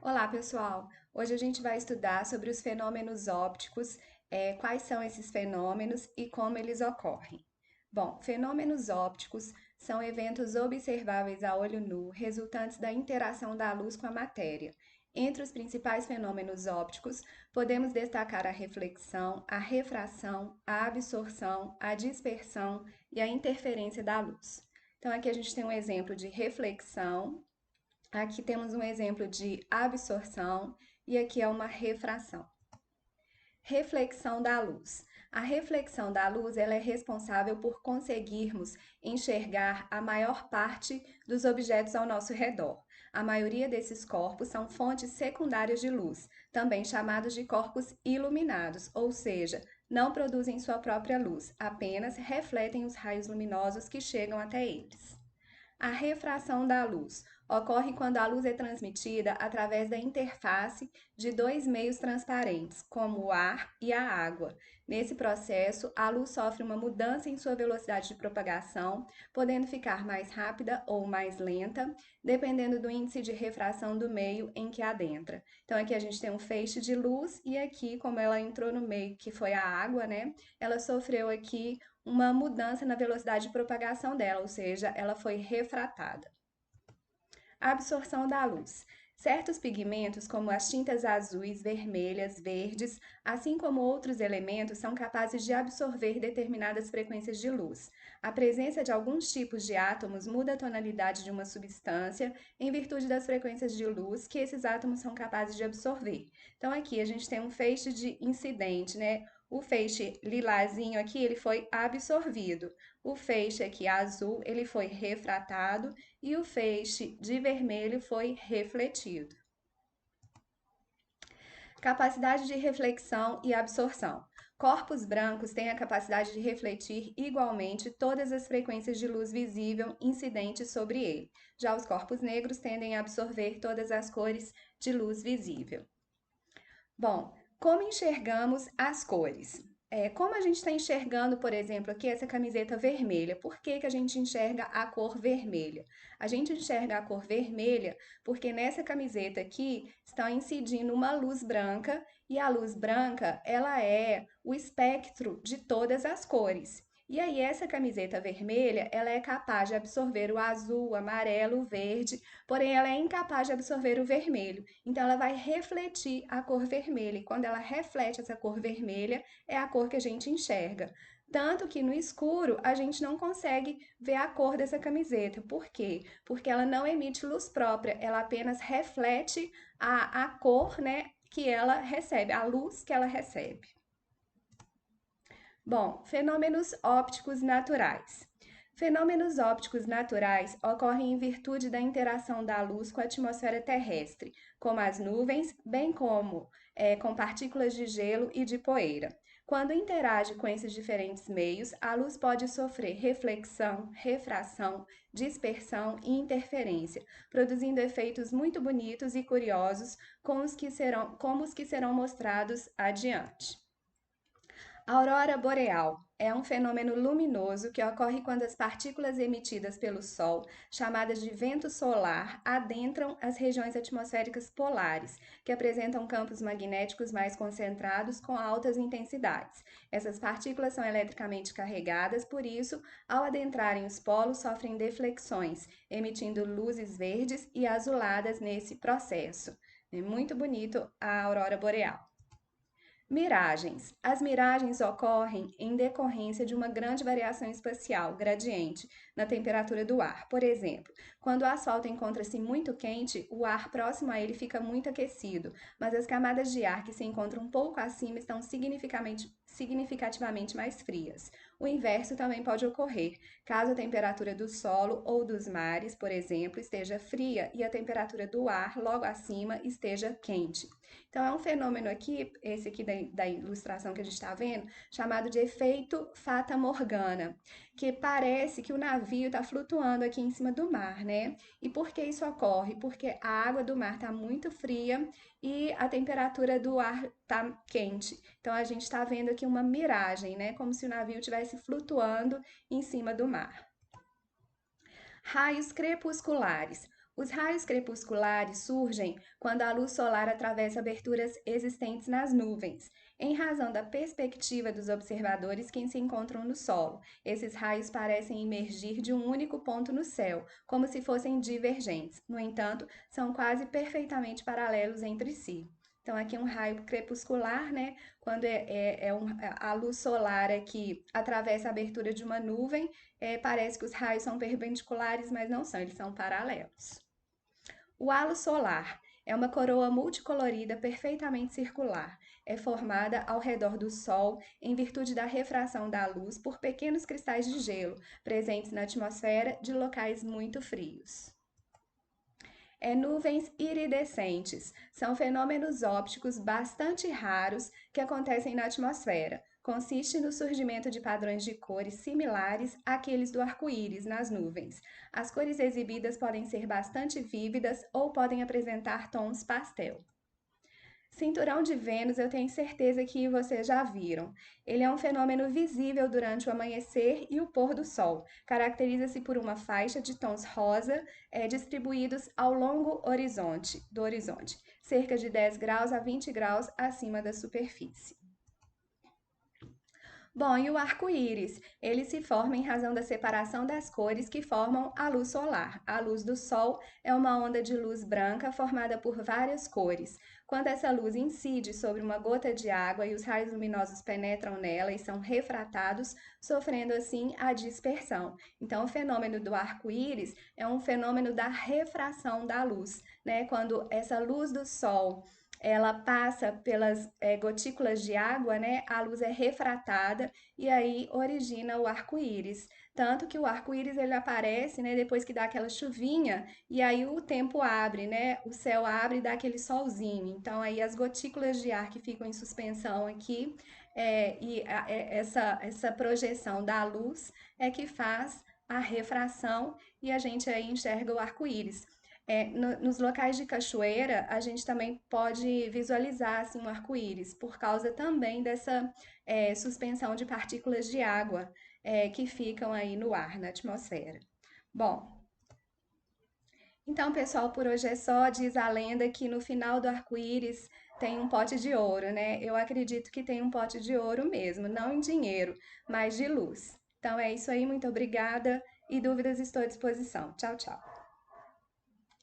Olá, pessoal! Hoje a gente vai estudar sobre os fenômenos ópticos, quais são esses fenômenos e como eles ocorrem. Bom, fenômenos ópticos são eventos observáveis a olho nu, resultantes da interação da luz com a matéria. Entre os principais fenômenos ópticos, podemos destacar a reflexão, a refração, a absorção, a dispersão e a interferência da luz. Então, aqui a gente tem um exemplo de reflexão. Aqui temos um exemplo de absorção e aqui é uma refração. Reflexão da luz. A reflexão da luz ela é responsável por conseguirmos enxergar a maior parte dos objetos ao nosso redor. A maioria desses corpos são fontes secundárias de luz, também chamados de corpos iluminados, ou seja, não produzem sua própria luz, apenas refletem os raios luminosos que chegam até eles. A refração da luz ocorre quando a luz é transmitida através da interface de dois meios transparentes, como o ar e a água. Nesse processo, a luz sofre uma mudança em sua velocidade de propagação, podendo ficar mais rápida ou mais lenta, dependendo do índice de refração do meio em que adentra. Então, aqui a gente tem um feixe de luz e aqui, como ela entrou no meio, que foi a água, né? Ela sofreu aqui uma mudança na velocidade de propagação dela, ou seja, ela foi refratada. A absorção da luz. Certos pigmentos, como as tintas azuis, vermelhas, verdes, assim como outros elementos, são capazes de absorver determinadas frequências de luz. A presença de alguns tipos de átomos muda a tonalidade de uma substância em virtude das frequências de luz que esses átomos são capazes de absorver. Então, aqui a gente tem um feixe de incidente, né? O feixe lilazinho aqui, ele foi absorvido. O feixe aqui azul, ele foi refratado e o feixe de vermelho foi refletido. Capacidade de reflexão e absorção. Corpos brancos têm a capacidade de refletir igualmente todas as frequências de luz visível incidentes sobre ele. Já os corpos negros tendem a absorver todas as cores de luz visível. Bom, como enxergamos as cores? Como a gente está enxergando, por exemplo, aqui essa camiseta vermelha, por que que a gente enxerga a cor vermelha? A gente enxerga a cor vermelha porque nessa camiseta aqui está incidindo uma luz branca e a luz branca, ela é o espectro de todas as cores. E aí essa camiseta vermelha, ela é capaz de absorver o azul, o amarelo, o verde, porém ela é incapaz de absorver o vermelho. Então ela vai refletir a cor vermelha. E quando ela reflete essa cor vermelha, é a cor que a gente enxerga. Tanto que no escuro a gente não consegue ver a cor dessa camiseta. Por quê? Porque ela não emite luz própria, ela apenas reflete a cor, né, que ela recebe, a luz que ela recebe. Bom, fenômenos ópticos naturais. Fenômenos ópticos naturais ocorrem em virtude da interação da luz com a atmosfera terrestre, como as nuvens, bem como com partículas de gelo e de poeira. Quando interage com esses diferentes meios, a luz pode sofrer reflexão, refração, dispersão e interferência, produzindo efeitos muito bonitos e curiosos como os que serão mostrados adiante. A aurora boreal é um fenômeno luminoso que ocorre quando as partículas emitidas pelo Sol, chamadas de vento solar, adentram as regiões atmosféricas polares, que apresentam campos magnéticos mais concentrados com altas intensidades. Essas partículas são eletricamente carregadas, por isso, ao adentrarem os polos, sofrem deflexões, emitindo luzes verdes e azuladas nesse processo. É muito bonito a aurora boreal. Miragens. As miragens ocorrem em decorrência de uma grande variação espacial, gradiente, na temperatura do ar. Por exemplo, quando o asfalto encontra-se muito quente, o ar próximo a ele fica muito aquecido, mas as camadas de ar que se encontram um pouco acima estão significativamente mais frias. O inverso também pode ocorrer, caso a temperatura do solo ou dos mares, por exemplo, esteja fria e a temperatura do ar logo acima esteja quente. Então, é um fenômeno aqui, esse aqui da ilustração que a gente está vendo, chamado de efeito Fata Morgana, que parece que o navio está flutuando aqui em cima do mar, né? E por que isso ocorre? Porque a água do mar está muito fria e a temperatura do ar está quente. Então, a gente está vendo aqui uma miragem, né? Como se o navio estivesse flutuando em cima do mar. Raios crepusculares. Os raios crepusculares surgem quando a luz solar atravessa aberturas existentes nas nuvens, em razão da perspectiva dos observadores que se encontram no solo. Esses raios parecem emergir de um único ponto no céu, como se fossem divergentes. No entanto, são quase perfeitamente paralelos entre si. Então, aqui um raio crepuscular, né? Quando a luz solar que atravessa a abertura de uma nuvem, parece que os raios são perpendiculares, mas não são, eles são paralelos. O halo solar é uma coroa multicolorida perfeitamente circular. É formada ao redor do Sol em virtude da refração da luz por pequenos cristais de gelo presentes na atmosfera de locais muito frios. Nuvens iridescentes são fenômenos ópticos bastante raros que acontecem na atmosfera. Consiste no surgimento de padrões de cores similares àqueles do arco-íris nas nuvens. As cores exibidas podem ser bastante vívidas ou podem apresentar tons pastel. Cinturão de Vênus, eu tenho certeza que vocês já viram. Ele é um fenômeno visível durante o amanhecer e o pôr do sol. Caracteriza-se por uma faixa de tons rosa distribuídos ao longo do horizonte, cerca de 10 graus a 20 graus acima da superfície. Bom, e o arco-íris? Ele se forma em razão da separação das cores que formam a luz solar. A luz do Sol é uma onda de luz branca formada por várias cores. Quando essa luz incide sobre uma gota de água e os raios luminosos penetram nela e são refratados, sofrendo assim a dispersão. Então, o fenômeno do arco-íris é um fenômeno da refração da luz, né? Quando essa luz do Sol ela passa pelas gotículas de água, né? A luz é refratada e aí origina o arco-íris. Tanto que o arco-íris ele aparece, né, depois que dá aquela chuvinha e aí o tempo abre, né? O céu abre e dá aquele solzinho. Então aí as gotículas de ar que ficam em suspensão aqui essa projeção da luz é que faz a refração e a gente aí enxerga o arco-íris. Nos locais de cachoeira, a gente também pode visualizar assim, um arco-íris, por causa também dessa suspensão de partículas de água que ficam aí no ar, na atmosfera. Bom, então, pessoal, por hoje é só. Diz a lenda que no final do arco-íris tem um pote de ouro, né? Eu acredito que tem um pote de ouro mesmo, não em dinheiro, mas de luz. Então é isso aí, muito obrigada e dúvidas estou à disposição. Tchau, tchau.